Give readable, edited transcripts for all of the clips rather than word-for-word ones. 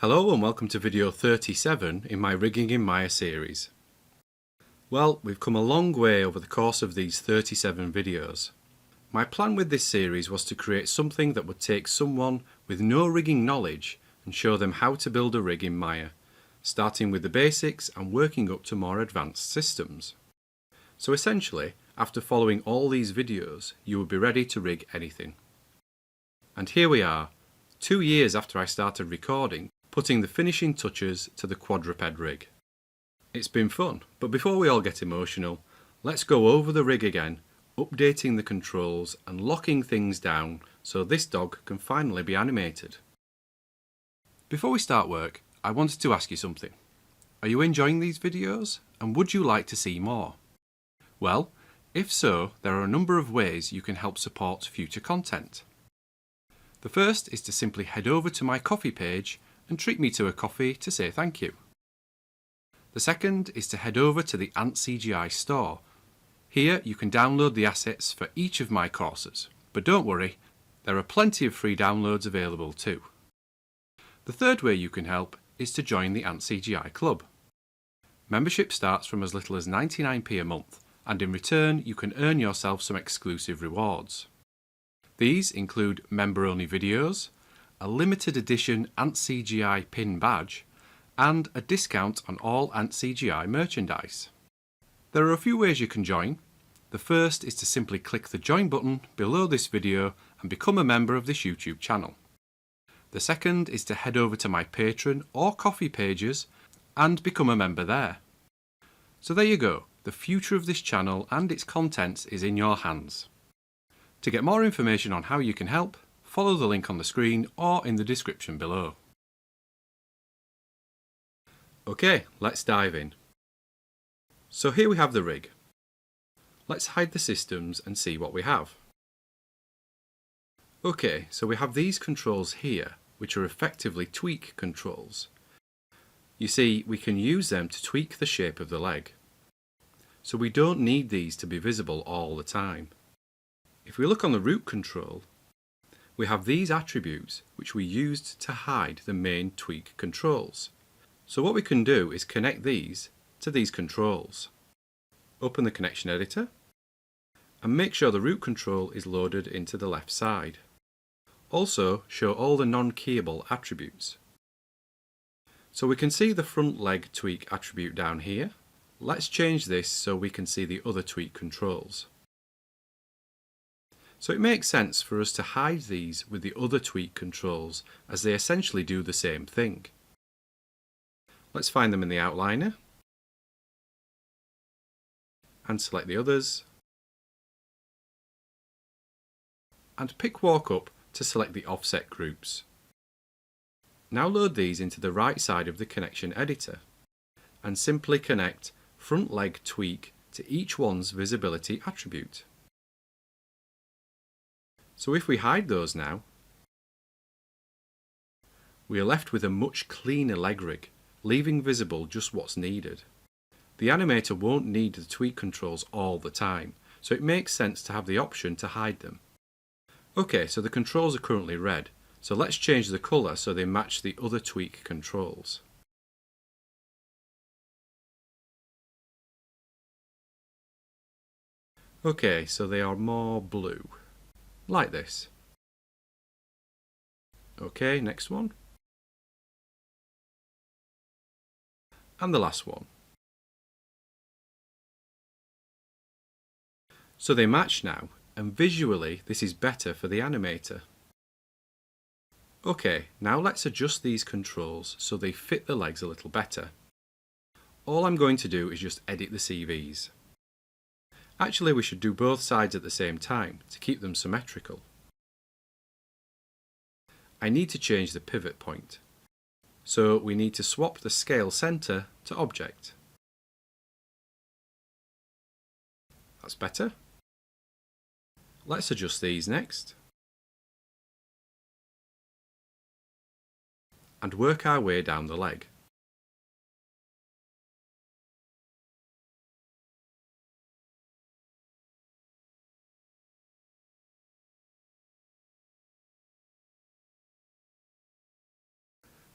Hello and welcome to video 37 in my Rigging in Maya series. Well, we've come a long way over the course of these 37 videos. My plan with this series was to create something that would take someone with no rigging knowledge and show them how to build a rig in Maya, starting with the basics and working up to more advanced systems. So essentially, after following all these videos, you will be ready to rig anything. And here we are, 2 years after I started recording, putting the finishing touches to the quadruped rig. It's been fun, but before we all get emotional, let's go over the rig again, updating the controls and locking things down so this dog can finally be animated. Before we start work, I wanted to ask you something. Are you enjoying these videos and would you like to see more? Well, if so, there are a number of ways you can help support future content. The first is to simply head over to my Ko-fi page and treat me to a coffee to say thank you. The second is to head over to the antCGi store. Here you can download the assets for each of my courses, but don't worry, there are plenty of free downloads available too. The third way you can help is to join the antCGi club. Membership starts from as little as 99p a month, and in return you can earn yourself some exclusive rewards. These include member-only videos, a limited edition antCGi pin badge, and a discount on all antCGi merchandise. There are a few ways you can join. The first is to simply click the join button below this video and become a member of this YouTube channel. The second is to head over to my Patreon or Ko-fi pages and become a member there. So there you go, the future of this channel and its contents is in your hands. To get more information on how you can help, follow the link on the screen or in the description below. Okay, let's dive in. So here we have the rig. Let's hide the systems and see what we have. Okay, so we have these controls here, which are effectively tweak controls. You see, we can use them to tweak the shape of the leg. So we don't need these to be visible all the time. If we look on the root control, we have these attributes which we used to hide the main tweak controls. So what we can do is connect these to these controls. Open the connection editor and make sure the root control is loaded into the left side. Also show all the non-keyable attributes. So we can see the front leg tweak attribute down here. Let's change this so we can see the other tweak controls. So it makes sense for us to hide these with the other tweak controls as they essentially do the same thing. Let's find them in the outliner and select the others and pick walk up to select the offset groups. Now load these into the right side of the connection editor and simply connect front leg tweak to each one's visibility attribute. So if we hide those now, we are left with a much cleaner leg rig, leaving visible just what's needed. The animator won't need the tweak controls all the time, so it makes sense to have the option to hide them. Okay, so the controls are currently red, so let's change the colour so they match the other tweak controls. Okay, so they are more blue. Like this. Okay, next one. And the last one. So they match now, and visually this is better for the animator. Okay, now let's adjust these controls so they fit the legs a little better. All I'm going to do is just edit the CVs. Actually, we should do both sides at the same time to keep them symmetrical. I need to change the pivot point. So we need to swap the scale center to object. That's better. Let's adjust these next. And work our way down the leg.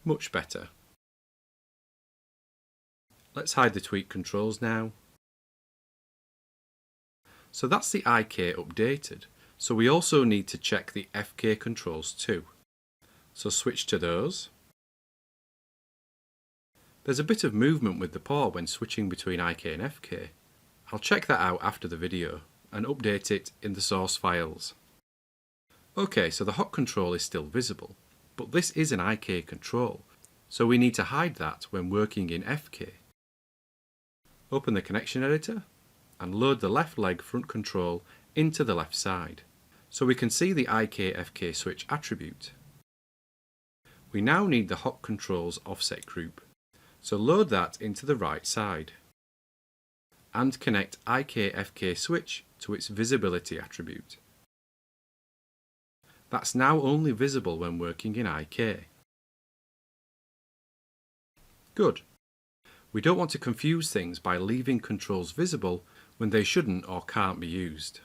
Much better. Let's hide the tweak controls now. So that's the IK updated. So we also need to check the FK controls too. So switch to those. There's a bit of movement with the paw when switching between IK and FK. I'll check that out after the video and update it in the source files. Okay, so the hot control is still visible, but this is an IK control, so we need to hide that when working in FK. Open the connection editor and load the left leg front control into the left side, so we can see the IK-FK switch attribute. We now need the hot controls offset group, so load that into the right side and connect IK-FK switch to its visibility attribute. That's now only visible when working in IK. Good. We don't want to confuse things by leaving controls visible when they shouldn't or can't be used.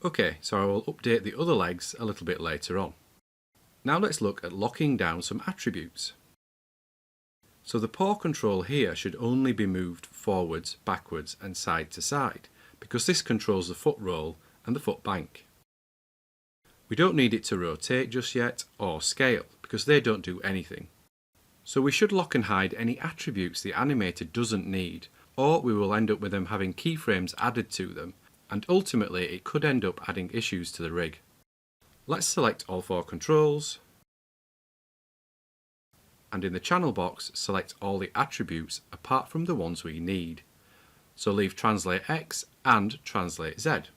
Okay, so I will update the other legs a little bit later on. Now let's look at locking down some attributes. So the paw control here should only be moved forwards, backwards and side to side, because this controls the foot roll and the foot bank. We don't need it to rotate just yet or scale, because they don't do anything. So we should lock and hide any attributes the animator doesn't need, or we will end up with them having keyframes added to them, and ultimately it could end up adding issues to the rig. Let's select all four controls, and in the channel box select all the attributes apart from the ones we need. So leave Translate X and Translate Z.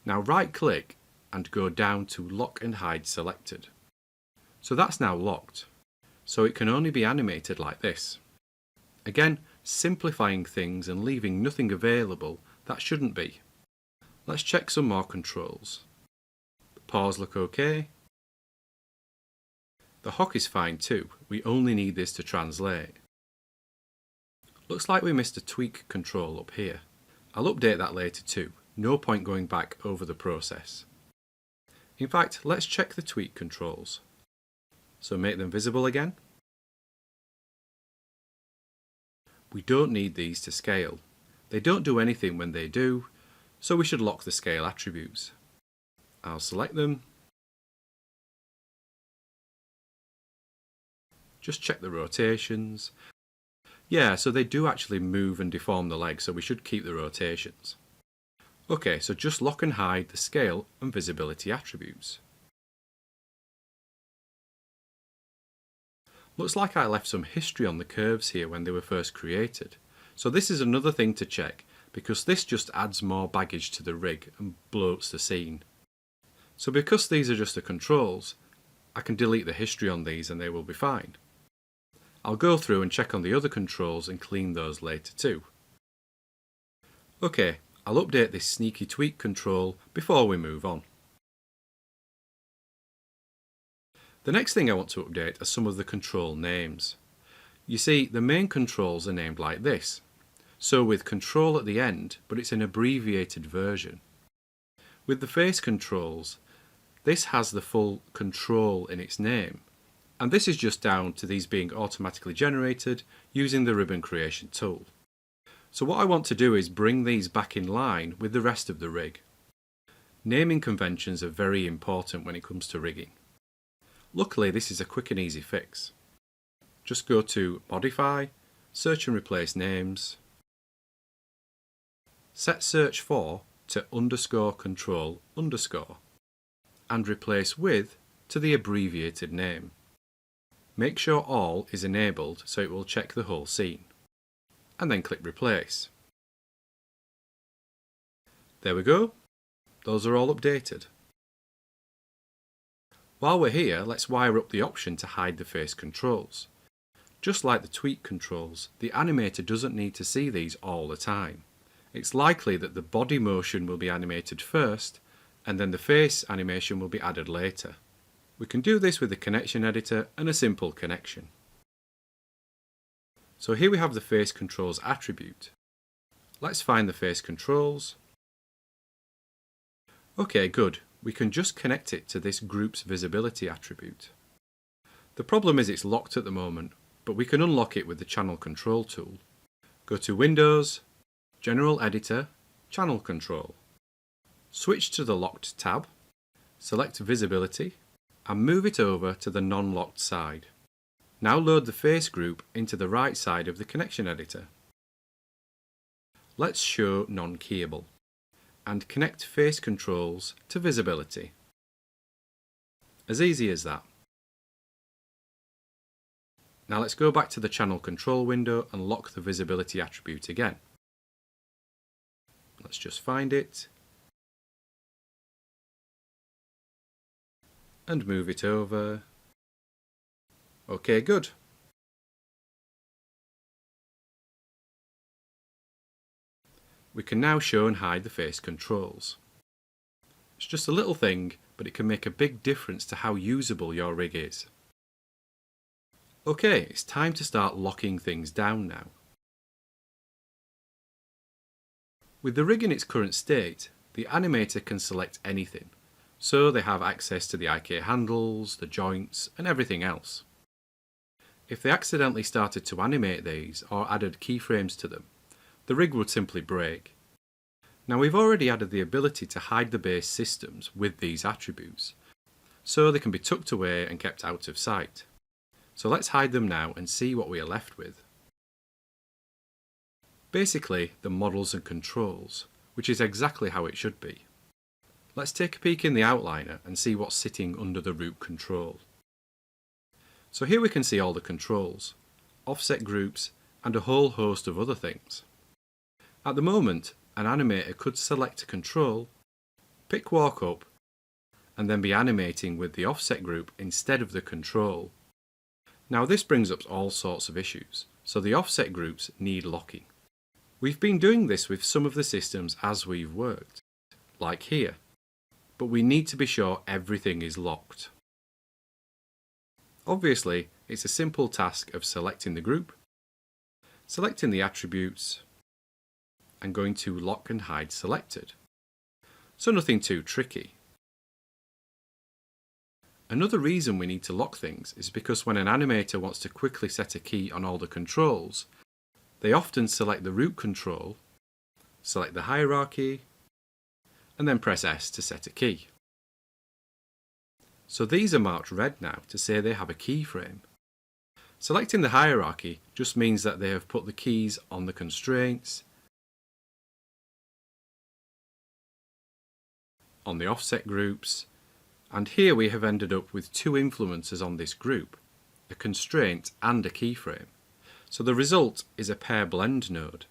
Now right click and go down to Lock and Hide Selected. So that's now locked, so it can only be animated like this. Again, simplifying things and leaving nothing available that shouldn't be. Let's check some more controls. The paws look okay. The hock is fine too, we only need this to translate. Looks like we missed a tweak control up here. I'll update that later too, no point going back over the process. In fact, let's check the tweak controls. So make them visible again. We don't need these to scale. They don't do anything when they do, so we should lock the scale attributes. I'll select them. Just check the rotations. Yeah, so they do actually move and deform the leg, so we should keep the rotations. Okay, so just lock and hide the scale and visibility attributes. Looks like I left some history on the curves here when they were first created. So this is another thing to check, because this just adds more baggage to the rig and bloats the scene. So because these are just the controls, I can delete the history on these and they will be fine. I'll go through and check on the other controls and clean those later too. Okay, I'll update this sneaky tweak control before we move on. The next thing I want to update are some of the control names. You see, the main controls are named like this. So with control at the end, but it's an abbreviated version. With the face controls, this has the full control in its name. And this is just down to these being automatically generated using the ribbon creation tool. So what I want to do is bring these back in line with the rest of the rig. Naming conventions are very important when it comes to rigging. Luckily, this is a quick and easy fix. Just go to Modify, Search and Replace Names, set search for to _control_, and replace with to the abbreviated name. Make sure all is enabled so it will check the whole scene. And then click Replace. There we go. Those are all updated. While we're here, let's wire up the option to hide the face controls. Just like the tweak controls, the animator doesn't need to see these all the time. It's likely that the body motion will be animated first, and then the face animation will be added later. We can do this with the connection editor and a simple connection. So here we have the face controls attribute. Let's find the face controls. Okay, good. We can just connect it to this group's visibility attribute. The problem is it's locked at the moment, but we can unlock it with the Channel Control tool. Go to Windows, General Editor, Channel Control. Switch to the Locked tab, select Visibility, and move it over to the non-locked side. Now load the face group into the right side of the connection editor. Let's show non-keyable, and connect face controls to visibility. As easy as that. Now let's go back to the channel control window and lock the visibility attribute again. Let's just find it and move it over. Okay, good. We can now show and hide the face controls. It's just a little thing, but it can make a big difference to how usable your rig is. Okay, it's time to start locking things down now. With the rig in its current state, the animator can select anything, so they have access to the IK handles, the joints, and everything else. If they accidentally started to animate these or added keyframes to them, the rig would simply break. Now we've already added the ability to hide the base systems with these attributes, so they can be tucked away and kept out of sight. So let's hide them now and see what we are left with. Basically, the models and controls, which is exactly how it should be. Let's take a peek in the outliner and see what's sitting under the root control. So here we can see all the controls, offset groups, and a whole host of other things. At the moment, an animator could select a control, pick walk up, and then be animating with the offset group instead of the control. Now this brings up all sorts of issues, so the offset groups need locking. We've been doing this with some of the systems as we've worked, like here, but we need to be sure everything is locked. Obviously, it's a simple task of selecting the group, selecting the attributes, and going to Lock and Hide Selected. So nothing too tricky. Another reason we need to lock things is because when an animator wants to quickly set a key on all the controls, they often select the root control, select the hierarchy, and then press S to set a key. So these are marked red now to say they have a keyframe. Selecting the hierarchy just means that they have put the keys on the constraints, on the offset groups, and here we have ended up with two influencers on this group, a constraint and a keyframe. So the result is a pair blend node,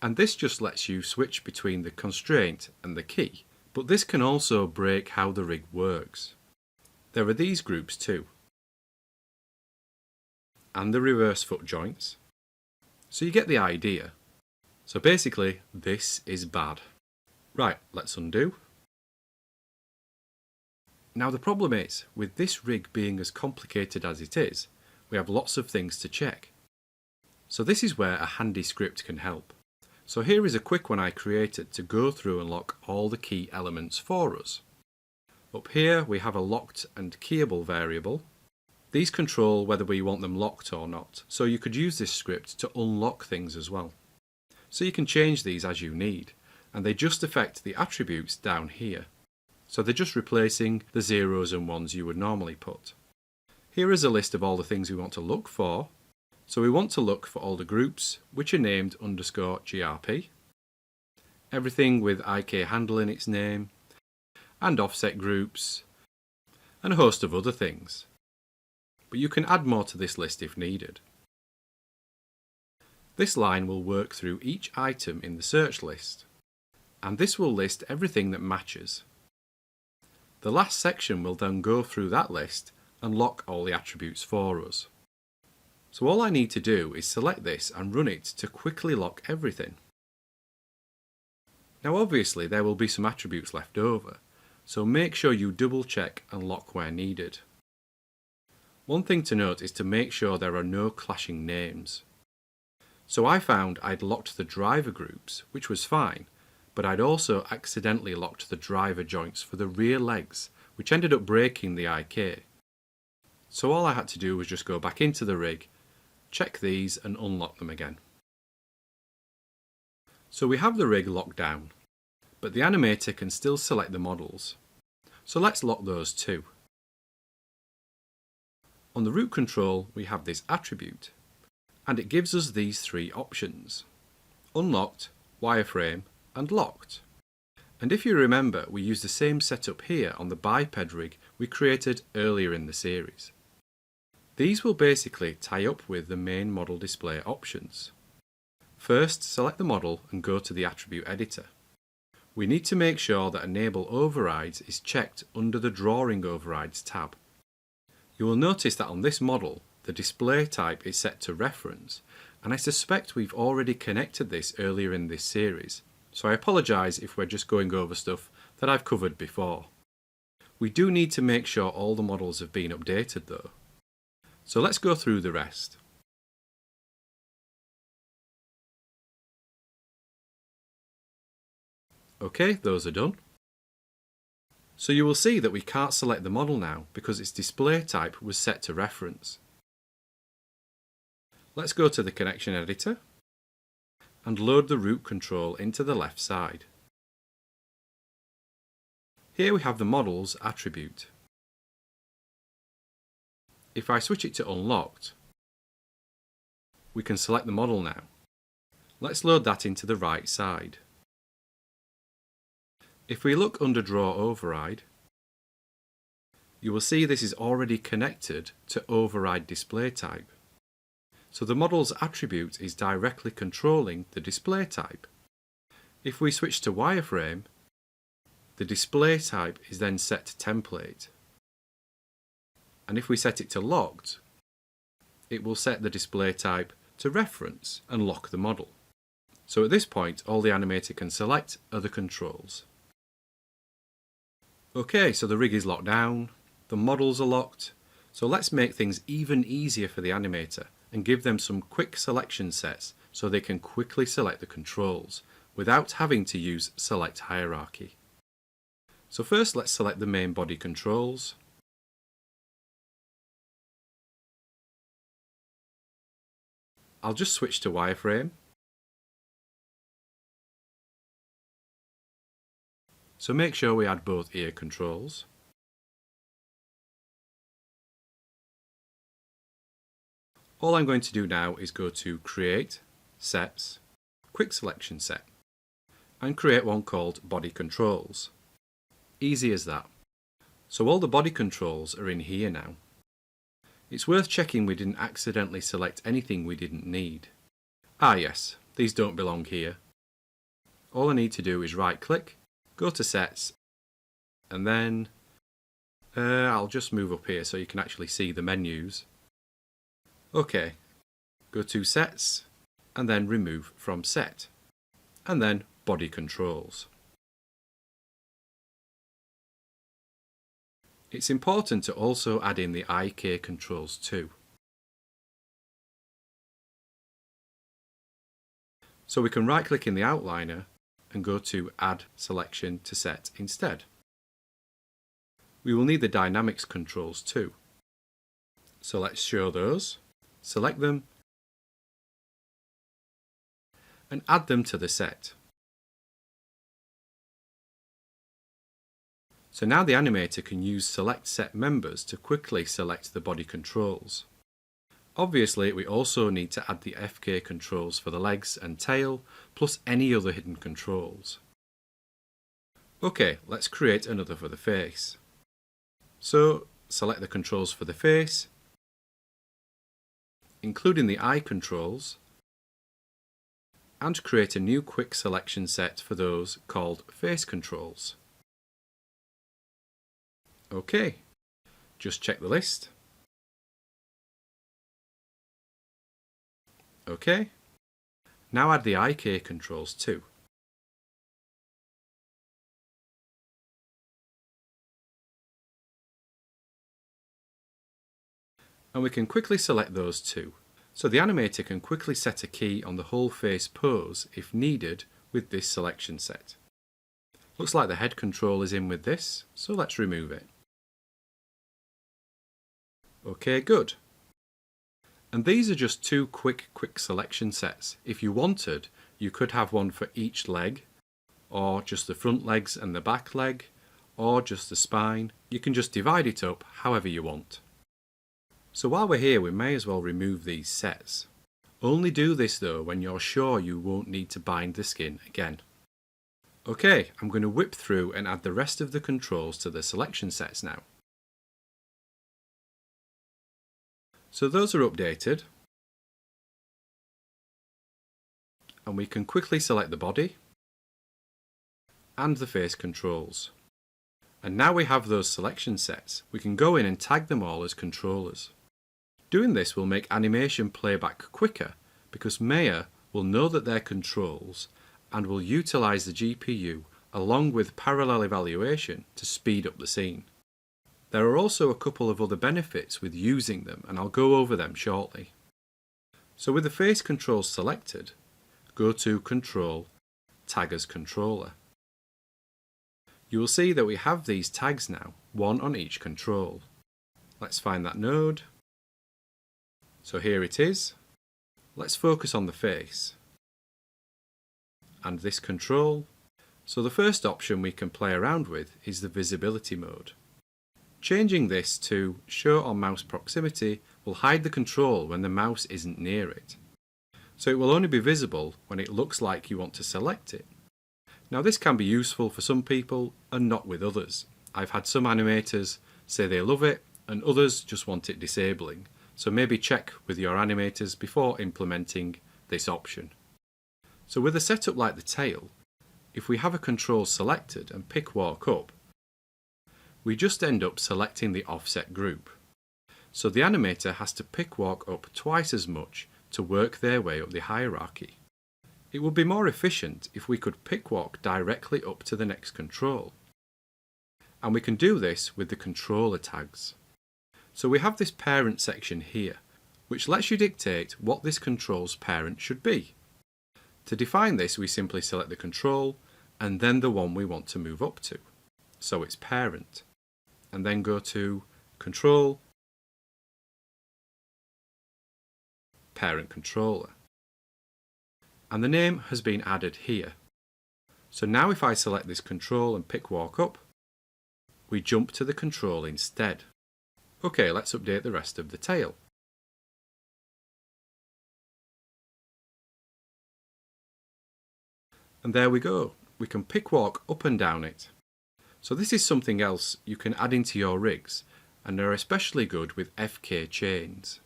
and this just lets you switch between the constraint and the key, but this can also break how the rig works. There are these groups too, and the reverse foot joints, so you get the idea. So basically, this is bad. Right, let's undo. Now the problem is, with this rig being as complicated as it is, we have lots of things to check. So this is where a handy script can help. So here is a quick one I created to go through and lock all the key elements for us. Up here we have a locked and keyable variable. These control whether we want them locked or not, so you could use this script to unlock things as well. So you can change these as you need, and they just affect the attributes down here. So they're just replacing the zeros and ones you would normally put. Here is a list of all the things we want to look for. So we want to look for all the groups which are named _grp, everything with IK handle in its name, and offset groups, and a host of other things. But you can add more to this list if needed. This line will work through each item in the search list, and this will list everything that matches. The last section will then go through that list and lock all the attributes for us. So all I need to do is select this and run it to quickly lock everything. Now obviously there will be some attributes left over, so make sure you double check and lock where needed. One thing to note is to make sure there are no clashing names. So I found I'd locked the driver groups, which was fine, but I'd also accidentally locked the driver joints for the rear legs, which ended up breaking the IK. So all I had to do was just go back into the rig, check these and unlock them again. So we have the rig locked down, but the animator can still select the models. So let's lock those too. On the root control we have this attribute, and it gives us these three options: unlocked, wireframe and locked. And if you remember, we used the same setup here on the biped rig we created earlier in the series. These will basically tie up with the main model display options. First, select the model and go to the attribute editor. We need to make sure that Enable Overrides is checked under the Drawing Overrides tab. You will notice that on this model, the display type is set to reference, and I suspect we've already connected this earlier in this series, so I apologise if we're just going over stuff that I've covered before. We do need to make sure all the models have been updated though. So let's go through the rest. Okay, those are done. So you will see that we can't select the model now because its display type was set to reference. Let's go to the connection editor and load the root control into the left side. Here we have the model's attribute. If I switch it to unlocked, we can select the model now. Let's load that into the right side. If we look under Draw Override, you will see this is already connected to Override Display Type. So the model's attribute is directly controlling the display type. If we switch to Wireframe, the display type is then set to Template. And if we set it to Locked, it will set the display type to Reference and lock the model. So at this point, all the animator can select are the controls. Okay, so the rig is locked down, the models are locked, so let's make things even easier for the animator and give them some quick selection sets so they can quickly select the controls without having to use Select Hierarchy. So first let's select the main body controls. I'll just switch to Wireframe. So make sure we add both ear controls. All I'm going to do now is go to Create, Sets, Quick Selection Set, and create one called Body Controls. Easy as that. So all the body controls are in here now. It's worth checking we didn't accidentally select anything we didn't need. Ah yes, these don't belong here. All I need to do is right click, go to Sets, and then I'll just move up here so you can actually see the menus. Okay, go to Sets, and then Remove from Set, and then Body Controls. It's important to also add in the IK controls too. So we can right click in the outliner and go to Add Selection to Set instead. We will need the Dynamics controls too. So let's show those, select them, and add them to the set. So now the animator can use Select Set Members to quickly select the body controls. Obviously, we also need to add the FK controls for the legs and tail, plus any other hidden controls. Okay, let's create another for the face. So, select the controls for the face, including the eye controls, and create a new quick selection set for those called Face Controls. Okay, just check the list. Okay, now add the IK controls too. And we can quickly select those too, so the animator can quickly set a key on the whole face pose if needed with this selection set. Looks like the head control is in with this, so let's remove it. Okay, good. And these are just two quick selection sets. If you wanted, you could have one for each leg, or just the front legs and the back leg, or just the spine. You can just divide it up however you want. So while we're here, we may as well remove these sets. Only do this though when you're sure you won't need to bind the skin again. Okay, I'm going to whip through and add the rest of the controls to the selection sets now. So those are updated. And we can quickly select the body and the face controls. And now we have those selection sets, we can go in and tag them all as controllers. Doing this will make animation playback quicker because Maya will know that they're controls and will utilise the GPU along with parallel evaluation to speed up the scene. There are also a couple of other benefits with using them, and I'll go over them shortly. So with the face controls selected, go to Control, Tag as Controller. You will see that we have these tags now, one on each control. Let's find that node. So here it is. Let's focus on the face. And this control. So the first option we can play around with is the visibility mode. Changing this to Show on Mouse Proximity will hide the control when the mouse isn't near it. So it will only be visible when it looks like you want to select it. Now this can be useful for some people and not with others. I've had some animators say they love it and others just want it disabling. So maybe check with your animators before implementing this option. So with a setup like the tail, if we have a control selected and pick walk up, we just end up selecting the offset group. So the animator has to pick walk up twice as much to work their way up the hierarchy. It would be more efficient if we could pick walk directly up to the next control. And we can do this with the controller tags. So we have this parent section here, which lets you dictate what this control's parent should be. To define this, we simply select the control and then the one we want to move up to. So it's parent. And then go to Control, Parent Controller. And the name has been added here. So now if I select this control and pick walk up, we jump to the control instead. Okay, let's update the rest of the tail. And there we go. We can pick walk up and down it. So this is something else you can add into your rigs, and are especially good with FK chains.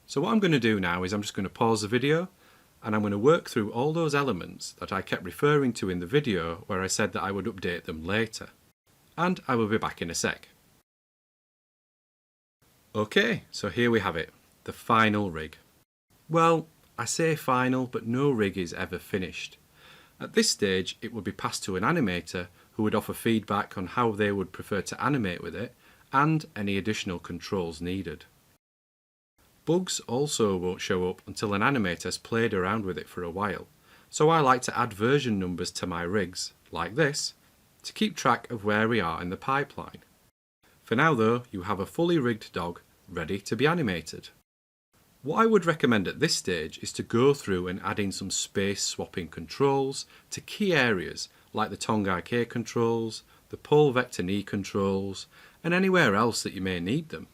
So what I'm going to do now is I'm just going to pause the video and I'm going to work through all those elements that I kept referring to in the video where I said that I would update them later. And I will be back in a sec. Okay, so here we have it, the final rig. Well, I say final, but no rig is ever finished. At this stage, it would be passed to an animator who would offer feedback on how they would prefer to animate with it and any additional controls needed. Bugs also won't show up until an animator has played around with it for a while, so I like to add version numbers to my rigs, like this, to keep track of where we are in the pipeline. For now though, you have a fully rigged dog ready to be animated. What I would recommend at this stage is to go through and add in some space swapping controls to key areas like the Tongai K controls, the pole vector knee controls, and anywhere else that you may need them.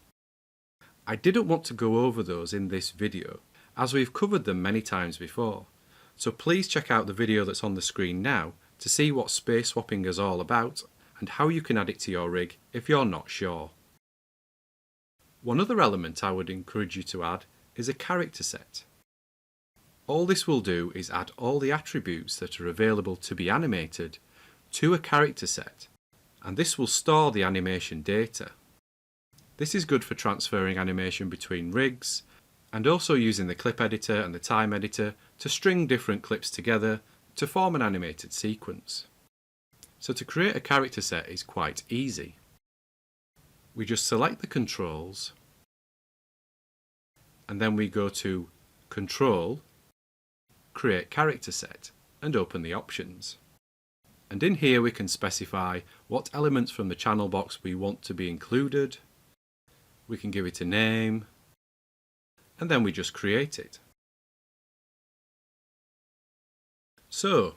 I didn't want to go over those in this video, as we've covered them many times before, so please check out the video that's on the screen now to see what space swapping is all about and how you can add it to your rig if you're not sure. One other element I would encourage you to add is a character set. All this will do is add all the attributes that are available to be animated to a character set, and this will store the animation data. This is good for transferring animation between rigs, and also using the clip editor and the time editor to string different clips together to form an animated sequence. So to create a character set is quite easy. We just select the controls, and then we go to Control, Create Character Set, and open the options. And in here we can specify what elements from the channel box we want to be included, we can give it a name, and then we just create it. So,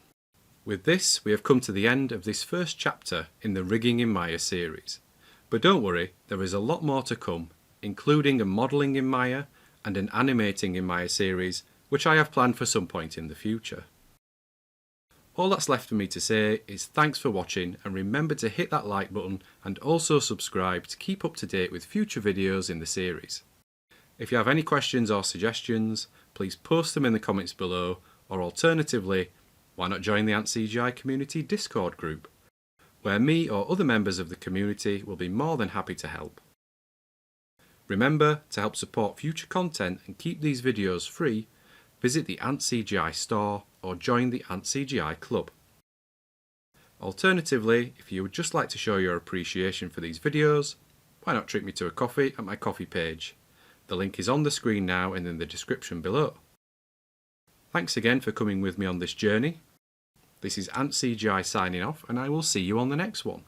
with this we have come to the end of this first chapter in the Rigging in Maya series. But don't worry, there is a lot more to come, including a modelling in Maya and an animating in Maya series, which I have planned for some point in the future. All that's left for me to say is thanks for watching, and remember to hit that like button and also subscribe to keep up to date with future videos in the series. If you have any questions or suggestions, please post them in the comments below, or alternatively, why not join the antCGi community Discord group, where me or other members of the community will be more than happy to help. Remember, to help support future content and keep these videos free, visit the antCGi store or join the antCGi club. Alternatively, if you would just like to show your appreciation for these videos, why not treat me to a coffee at my coffee page? The link is on the screen now and in the description below. Thanks again for coming with me on this journey. This is antCGi signing off, and I will see you on the next one.